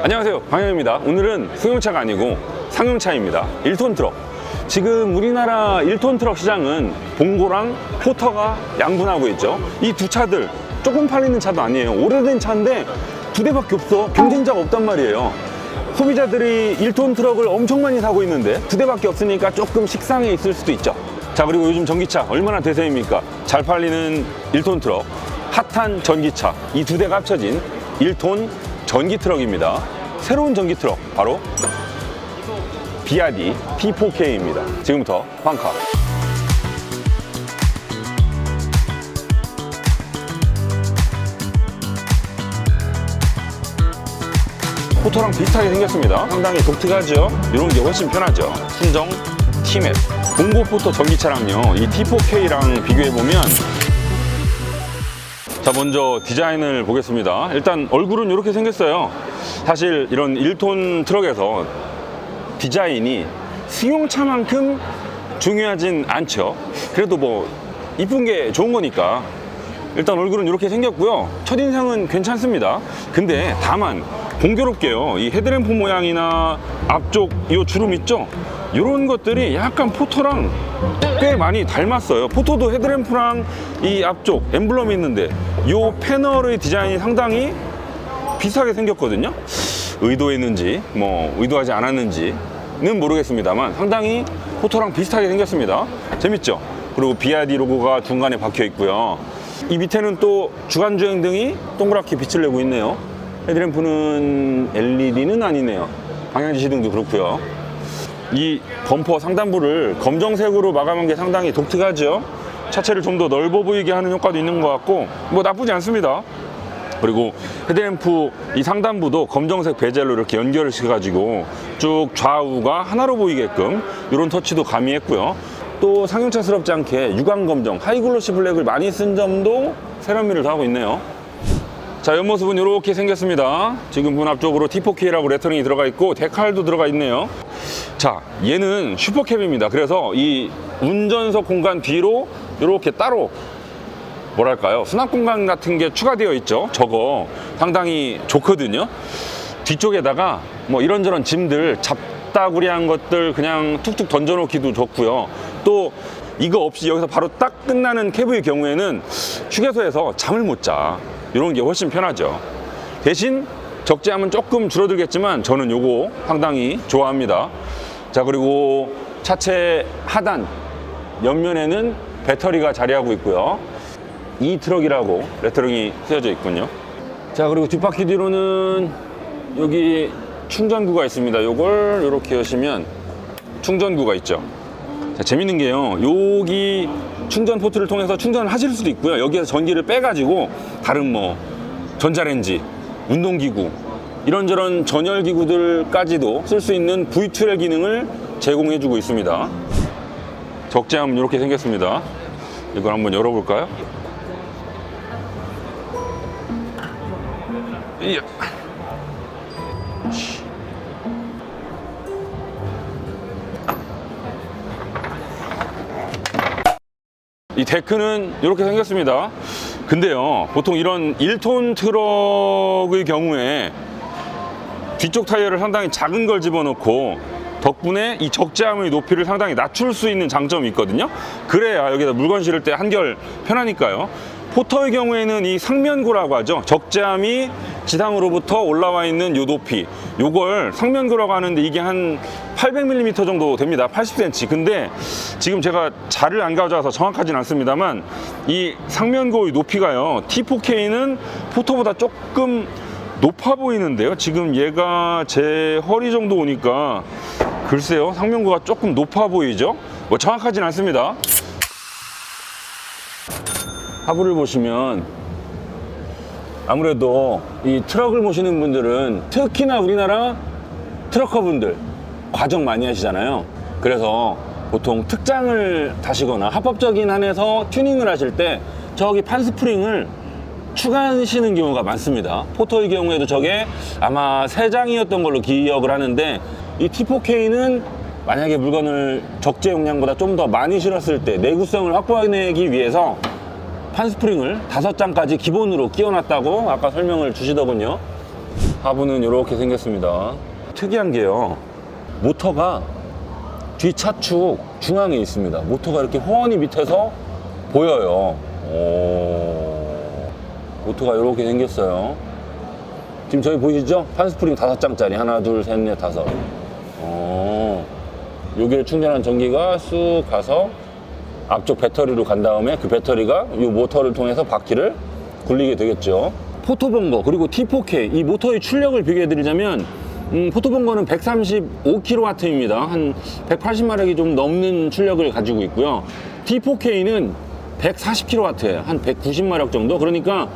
안녕하세요, 방영입니다. 오늘은 승용차가 아니고 상용차입니다. 1톤 트럭. 지금 우리나라 1톤 트럭 시장은 봉고랑 포터가 양분하고 있죠. 이 두 차들 조금 팔리는 차도 아니에요. 오래된 차인데 두 대밖에 없어. 경쟁자가 없단 말이에요. 소비자들이 1톤 트럭을 엄청 많이 사고 있는데 두 대밖에 없으니까 조금 식상해 있을 수도 있죠. 자, 그리고 요즘 전기차 얼마나 대세입니까? 잘 팔리는 1톤 트럭, 핫한 전기차, 이 두 대가 합쳐진 1톤 전기 트럭입니다. 새로운 전기 트럭, 바로 비아디 T4K입니다. 지금부터 황카. 포터랑 비슷하게 생겼습니다. 상당히 독특하죠? 이런 게 훨씬 편하죠. 순정 T맵. 봉고 포터 전기차랑요, 이 T4K랑 비교해보면, 자, 먼저 디자인을 보겠습니다. 일단 얼굴은 이렇게 생겼어요. 사실 이런 1톤 트럭에서 디자인이 승용차만큼 중요하진 않죠. 그래도 뭐 이쁜 게 좋은 거니까. 일단 얼굴은 이렇게 생겼고요. 첫인상은 괜찮습니다. 근데 다만 공교롭게요, 이 헤드램프 모양이나 앞쪽 이 주름 있죠? 이런 것들이 약간 포터랑 꽤 많이 닮았어요. 포터도 헤드램프랑 이 앞쪽 엠블럼이 있는데 이 패널의 디자인이 상당히 비슷하게 생겼거든요. 의도했는지 뭐 의도하지 않았는지는 모르겠습니다만 상당히 포터랑 비슷하게 생겼습니다. 재밌죠? 그리고 비아디 로고가 중간에 박혀 있고요. 이 밑에는 또 주간주행등이 동그랗게 빛을 내고 있네요. 헤드램프는 LED는 아니네요. 방향지시등도 그렇고요. 이 범퍼 상단부를 검정색으로 마감한 게 상당히 독특하죠. 차체를 좀 더 넓어 보이게 하는 효과도 있는 것 같고 뭐 나쁘지 않습니다. 그리고 헤드램프 이 상단부도 검정색 베젤로 이렇게 연결을 시켜가지고 쭉 좌우가 하나로 보이게끔 이런 터치도 가미했고요. 또 상용차스럽지 않게 유광검정 하이글로시 블랙을 많이 쓴 점도 세련미를 더하고 있네요. 자, 옆모습은 이렇게 생겼습니다. 지금 문 앞쪽으로 T4K라고 레터링이 들어가 있고 데칼도 들어가 있네요. 자, 얘는 슈퍼캡입니다. 그래서 이 운전석 공간 뒤로 이렇게 따로 뭐랄까요, 수납 공간 같은 게 추가되어 있죠. 저거 상당히 좋거든요. 뒤쪽에다가 뭐 이런저런 짐들, 잡다구리한 것들 그냥 툭툭 던져놓기도 좋고요. 또 이거 없이 여기서 바로 딱 끝나는 캐브의 경우에는 휴게소에서 잠을 못 자. 이런 게 훨씬 편하죠. 대신 적재함은 조금 줄어들겠지만 저는 요거 상당히 좋아합니다. 자, 그리고 차체 하단 옆면에는 배터리가 자리하고 있고요. 이 트럭이라고 레터링이 쓰여져 있군요. 자, 그리고 뒷바퀴 뒤로는 여기 충전구가 있습니다. 요걸 이렇게 여시면 충전구가 있죠. 자, 재밌는 게요, 여기 충전 포트를 통해서 충전을 하실 수도 있고요. 여기에서 전기를 빼가지고 다른 뭐 전자레인지, 운동기구, 이런저런 전열기구들까지도 쓸 수 있는 V2L 기능을 제공해주고 있습니다. 적재함은 이렇게 생겼습니다. 이걸 한번 열어볼까요? 이야. 이 데크는 이렇게 생겼습니다. 근데요, 보통 이런 1톤 트럭의 경우에 뒤쪽 타이어를 상당히 작은 걸 집어넣고 덕분에 이 적재함의 높이를 상당히 낮출 수 있는 장점이 있거든요. 그래야 여기다 물건 실을 때 한결 편하니까요. 포터의 경우에는 이 상면고라고 하죠. 적재함이 지상으로부터 올라와 있는 요 높이, 요걸 상면고라고 하는데 이게 한 800mm 정도 됩니다. 80cm. 근데 지금 제가 자를 안 가져와서 정확하진 않습니다만 이 상면고의 높이가요, T4K는 포터보다 조금 높아 보이는데요. 지금 얘가 제 허리 정도 오니까 글쎄요, 상면고가 조금 높아 보이죠. 뭐 정확하진 않습니다. 하부를 보시면 아무래도 이 트럭을 모시는 분들은 특히나 우리나라 트럭커분들 과정 많이 하시잖아요. 그래서 보통 특장을 다시거나 합법적인 한에서 튜닝을 하실 때 저기 판 스프링을 추가하시는 경우가 많습니다. 포터의 경우에도 저게 아마 3장이었던 걸로 기억을 하는데 이 T4K는 만약에 물건을 적재 용량보다 좀 더 많이 실었을 때 내구성을 확보해내기 위해서 판 스프링을 5장까지 기본으로 끼워놨다고 아까 설명을 주시더군요. 하부는 이렇게 생겼습니다. 특이한 게요, 모터가 뒤 차축 중앙에 있습니다. 모터가 이렇게 호원이 밑에서 보여요. 모터가 이렇게 생겼어요. 지금 저기 보이시죠? 판스프링 5장짜리 하나 둘 셋 넷 다섯. 여기를 충전한 전기가 쑥 가서 앞쪽 배터리로 간 다음에 그 배터리가 이 모터를 통해서 바퀴를 굴리게 되겠죠. 포토본거 그리고 T4K, 이 모터의 출력을 비교해 드리자면 포토본거는 135kW입니다. 한 180마력이 좀 넘는 출력을 가지고 있고요. T4K는 140kW예요. 한 190마력 정도. 그러니까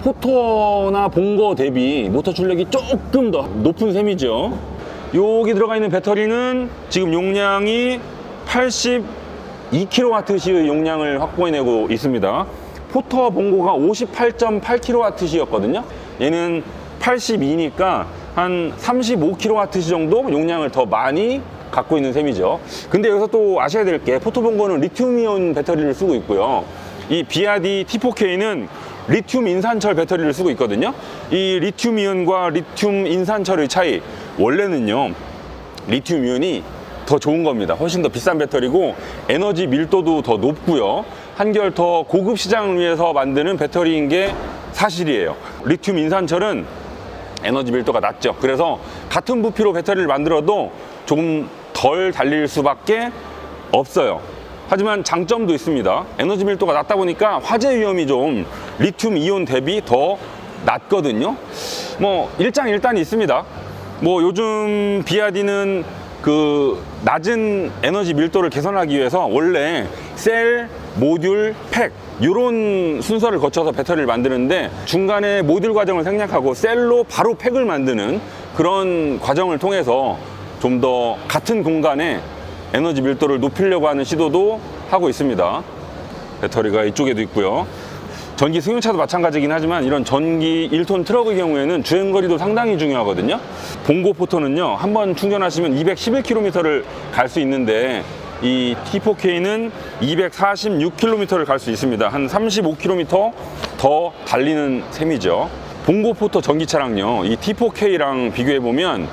포토나 본거 대비 모터 출력이 조금 더 높은 셈이죠. 여기 들어가 있는 배터리는 지금 용량이 82kWh의 용량을 확보해내고 있습니다. 포터와 본고가 58.8kWh였거든요. 얘는 82니까 한 35kWh 정도 용량을 더 많이 갖고 있는 셈이죠. 근데 여기서 또 아셔야 될 게, 포토본거는 리튬이온 배터리를 쓰고 있고요. 이 비아디 T4K는 리튬 인산철 배터리를 쓰고 있거든요. 이 리튬이온과 리튬 인산철의 차이, 원래는요 리튬이온이 더 좋은 겁니다. 훨씬 더 비싼 배터리고 에너지 밀도도 더 높고요. 한결 더 고급 시장을 위해서 만드는 배터리인 게 사실이에요. 리튬 인산철은 에너지 밀도가 낮죠. 그래서 같은 부피로 배터리를 만들어도 조금 덜 달릴 수밖에 없어요. 하지만 장점도 있습니다. 에너지 밀도가 낮다 보니까 화재 위험이 좀 리튬 이온 대비 더 낮거든요. 뭐 일장일단이 있습니다. 뭐 요즘 비아디는 그 낮은 에너지 밀도를 개선하기 위해서 원래 셀, 모듈, 팩 이런 순서를 거쳐서 배터리를 만드는데, 중간에 모듈 과정을 생략하고 셀로 바로 팩을 만드는 그런 과정을 통해서 좀 더 같은 공간에 에너지 밀도를 높이려고 하는 시도도 하고 있습니다. 배터리가 이쪽에도 있고요. 전기 승용차도 마찬가지긴 하지만 이런 전기 1톤 트럭의 경우에는 주행거리도 상당히 중요하거든요. 본고 포터는요, 한번 충전하시면 211km를 갈 수 있는데 이 T4K는 246km를 갈 수 있습니다. 한 35km 더 달리는 셈이죠. 본고 포터 전기차랑요, 이 T4K랑 비교해보면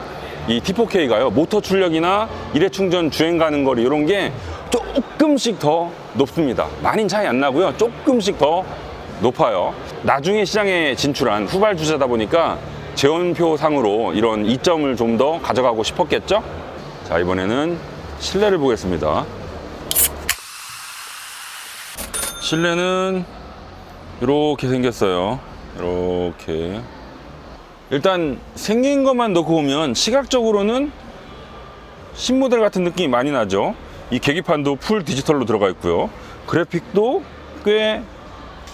이 T4K가요, 모터 출력이나 일회 충전 주행 가는 거리 이런 게 조금씩 더 높습니다. 많이 차이 안 나고요, 조금씩 더 높아요. 나중에 시장에 진출한 후발주자다 보니까 재원표 상으로 이런 이점을 좀 더 가져가고 싶었겠죠. 자, 이번에는 실내를 보겠습니다. 실내는 이렇게 생겼어요. 이렇게 일단 생긴 것만 넣고 보면 시각적으로는 신모델 같은 느낌이 많이 나죠. 이 계기판도 풀 디지털로 들어가 있고요. 그래픽도 꽤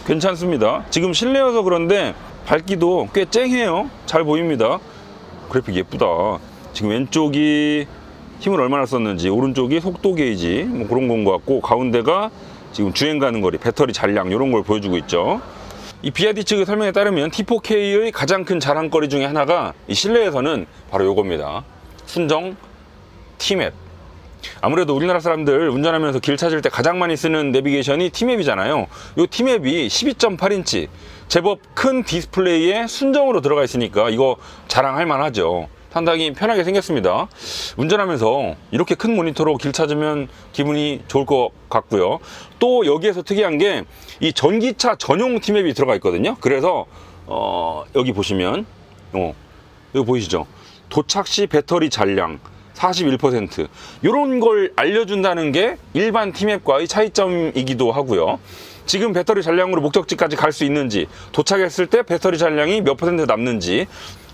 괜찮습니다. 지금 실내여서 그런데 밝기도 꽤 쨍해요. 잘 보입니다. 그래픽 예쁘다. 지금 왼쪽이 힘을 얼마나 썼는지, 오른쪽이 속도 게이지 뭐 그런 건 것 같고, 가운데가 지금 주행 가는 거리, 배터리 잔량 이런 걸 보여주고 있죠. 이 비아디 측의 설명에 따르면 T4K의 가장 큰 자랑거리 중에 하나가 이 실내에서는 바로 이겁니다. 순정 T맵. 아무래도 우리나라 사람들 운전하면서 길 찾을 때 가장 많이 쓰는 내비게이션이 T맵이잖아요. 이 T맵이 12.8인치 제법 큰 디스플레이에 순정으로 들어가 있으니까 이거 자랑할 만하죠. 상당히 편하게 생겼습니다. 운전하면서 이렇게 큰 모니터로 길 찾으면 기분이 좋을 것 같고요. 또 여기에서 특이한 게 이 전기차 전용 T맵이 들어가 있거든요. 그래서 여기 보시면 여기 보이시죠? 도착 시 배터리 잔량 41% 이런 걸 알려준다는 게 일반 T맵과의 차이점이기도 하고요. 지금 배터리 잔량으로 목적지까지 갈 수 있는지, 도착했을 때 배터리 잔량이 몇 퍼센트 남는지,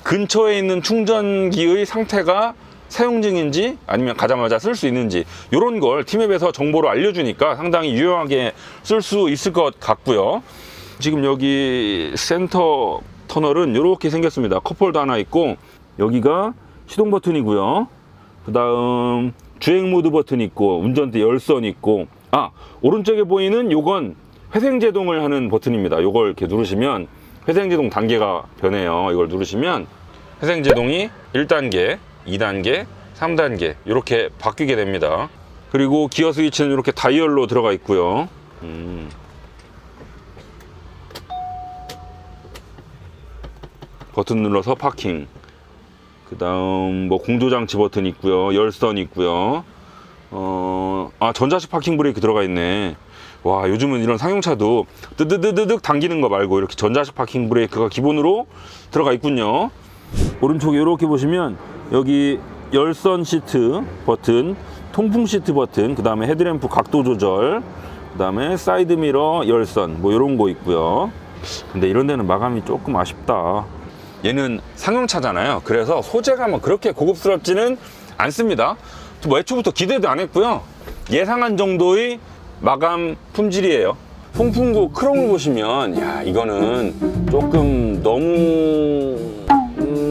근처에 있는 충전기의 상태가 사용 중인지 아니면 가자마자 쓸 수 있는지, 이런 걸 T맵에서 정보로 알려주니까 상당히 유용하게 쓸 수 있을 것 같고요. 지금 여기 센터 터널은 이렇게 생겼습니다. 컵홀더 하나 있고, 여기가 시동 버튼이고요. 그 다음 주행 모드 버튼 있고, 운전대 열선 있고, 오른쪽에 보이는 요건 회생제동을 하는 버튼입니다. 요걸 이렇게 누르시면 회생제동 단계가 변해요. 이걸 누르시면 회생제동이 1단계, 2단계, 3단계 이렇게 바뀌게 됩니다. 그리고 기어 스위치는 이렇게 다이얼로 들어가 있고요. 버튼 눌러서 파킹. 그 다음 뭐 공조장치 버튼 있고요. 열선 있고요. 전자식 파킹 브레이크 들어가 있네. 와, 요즘은 이런 상용차도 뜨드드드득 당기는 거 말고 이렇게 전자식 파킹 브레이크가 기본으로 들어가 있군요. 오른쪽에 이렇게 보시면 여기 열선 시트 버튼, 통풍 시트 버튼, 그 다음에 헤드램프 각도 조절, 그 다음에 사이드 미러 열선 뭐 이런 거 있고요. 근데 이런 데는 마감이 조금 아쉽다. 얘는 상용차잖아요. 그래서 소재가 뭐 그렇게 고급스럽지는 않습니다. 뭐 애초부터 기대도 안 했고요. 예상한 정도의 마감 품질이에요. 송풍구 크롬을 보시면, 야, 이거는 조금 너무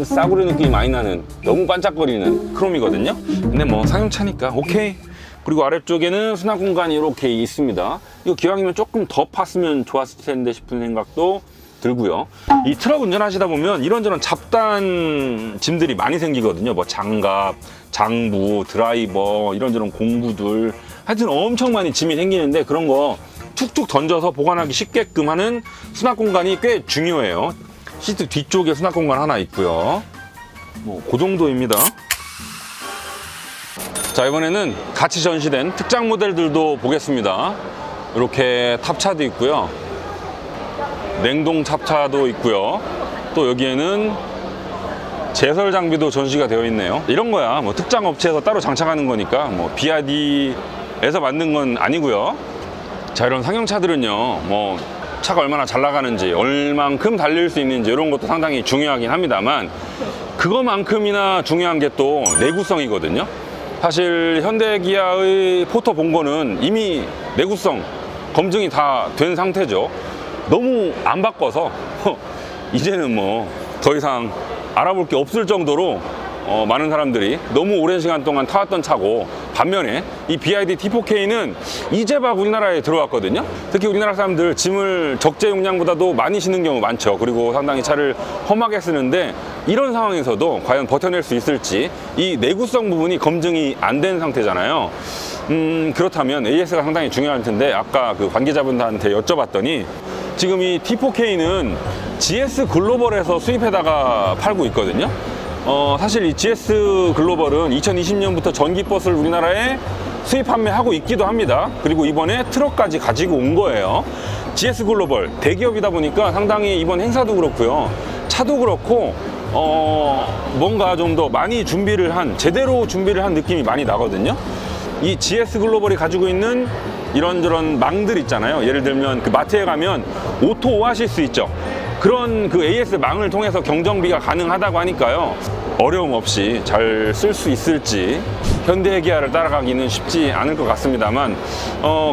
싸구려 느낌이 많이 나는, 너무 반짝거리는 크롬이거든요. 근데 뭐 상용차니까 오케이. 그리고 아래쪽에는 수납 공간이 이렇게 있습니다. 이거 기왕이면 조금 더 팠으면 좋았을 텐데 싶은 생각도 들고요. 이 트럭 운전하시다 보면 이런저런 잡다한 짐들이 많이 생기거든요. 뭐 장갑, 장부, 드라이버, 이런저런 공구들, 하여튼 엄청 많이 짐이 생기는데 그런 거 툭툭 던져서 보관하기 쉽게끔 하는 수납 공간이 꽤 중요해요. 시트 뒤쪽에 수납 공간 하나 있고요. 뭐 그 정도입니다. 자, 이번에는 같이 전시된 특장 모델들도 보겠습니다. 이렇게 탑차도 있고요. 냉동 탑차도 있고요. 또 여기에는 제설 장비도 전시가 되어 있네요. 이런 거야 뭐 특장 업체에서 따로 장착하는 거니까 뭐 BRD에서 만든 건 아니고요. 자, 이런 상용차들은요, 뭐 차가 얼마나 잘 나가는지, 얼만큼 달릴 수 있는지 이런 것도 상당히 중요하긴 합니다만, 그거만큼이나 중요한 게 또 내구성이거든요. 사실 현대 기아의 포터 본거는 이미 내구성 검증이 다 된 상태죠. 너무 안 바꿔서 이제는 뭐 더 이상 알아볼 게 없을 정도로 많은 사람들이 너무 오랜 시간 동안 타왔던 차고, 반면에 이 BYD T4K는 이제 막 우리나라에 들어왔거든요. 특히 우리나라 사람들 짐을 적재 용량보다도 많이 싣는 경우 많죠. 그리고 상당히 차를 험하게 쓰는데, 이런 상황에서도 과연 버텨낼 수 있을지, 이 내구성 부분이 검증이 안 된 상태잖아요. 그렇다면 AS가 상당히 중요할 텐데, 아까 그 관계자분들한테 여쭤봤더니 지금 이 T4K는 GS 글로벌에서 수입해다가 팔고 있거든요. 사실 이 GS 글로벌은 2020년부터 전기버스를 우리나라에 수입 판매하고 있기도 합니다. 그리고 이번에 트럭까지 가지고 온 거예요. GS 글로벌 대기업이다 보니까 상당히 이번 행사도 그렇고요, 차도 그렇고 뭔가 좀 더 많이 제대로 준비를 한 느낌이 많이 나거든요. 이 GS 글로벌이 가지고 있는 이런저런 망들 있잖아요. 예를 들면 그 마트에 가면 오토 오아시스 있죠. 그런 그 AS 망을 통해서 경정비가 가능하다고 하니까요, 어려움 없이 잘 쓸 수 있을지 현대 기아를 따라가기는 쉽지 않을 것 같습니다만,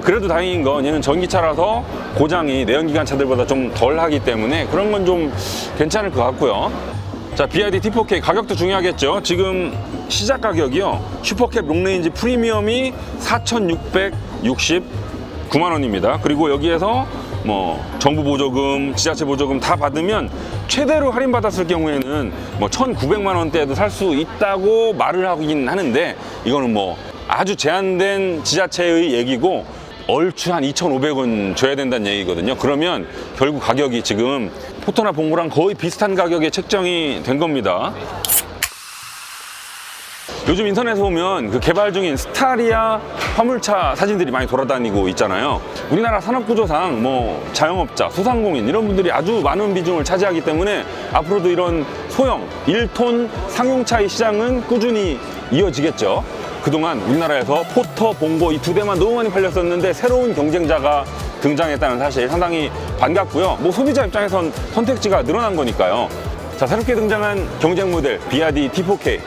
그래도 다행인 건 얘는 전기차라서 고장이 내연기관 차들보다 좀 덜 하기 때문에 그런 건 좀 괜찮을 것 같고요. 자, BYD T4K 가격도 중요하겠죠. 지금 시작 가격이요, 슈퍼캡 롱레인지 프리미엄이 4,669만 원입니다. 그리고 여기에서 뭐 정부 보조금, 지자체 보조금 다 받으면 최대로 할인받았을 경우에는 뭐 1,900만 원대에도 살 수 있다고 말을 하긴 하는데, 이거는 뭐 아주 제한된 지자체의 얘기고, 얼추 한 2,500원 줘야 된다는 얘기거든요. 그러면 결국 가격이 지금 포터나 봉고랑 거의 비슷한 가격에 책정이 된 겁니다. 요즘 인터넷에 보면 그 개발 중인 스타리아 화물차 사진들이 많이 돌아다니고 있잖아요. 우리나라 산업구조상 뭐 자영업자, 소상공인 이런 분들이 아주 많은 비중을 차지하기 때문에 앞으로도 이런 소형 1톤 상용차의 시장은 꾸준히 이어지겠죠. 그동안 우리나라에서 포터, 봉고 이 두 대만 너무 많이 팔렸었는데 새로운 경쟁자가 등장했다는 사실 상당히 반갑고요. 뭐 소비자 입장에선 선택지가 늘어난 거니까요. 자, 새롭게 등장한 경쟁 모델 BYD T4K.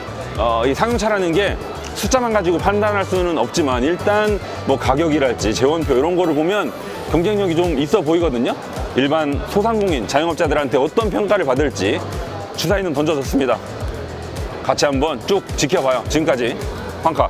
이 상용차라는 게 숫자만 가지고 판단할 수는 없지만, 일단 뭐 가격이랄지 재원표 이런 거를 보면 경쟁력이 좀 있어 보이거든요. 일반 소상공인, 자영업자들한테 어떤 평가를 받을지 주사위는 던져졌습니다. 같이 한번 쭉 지켜봐요. 지금까지 황카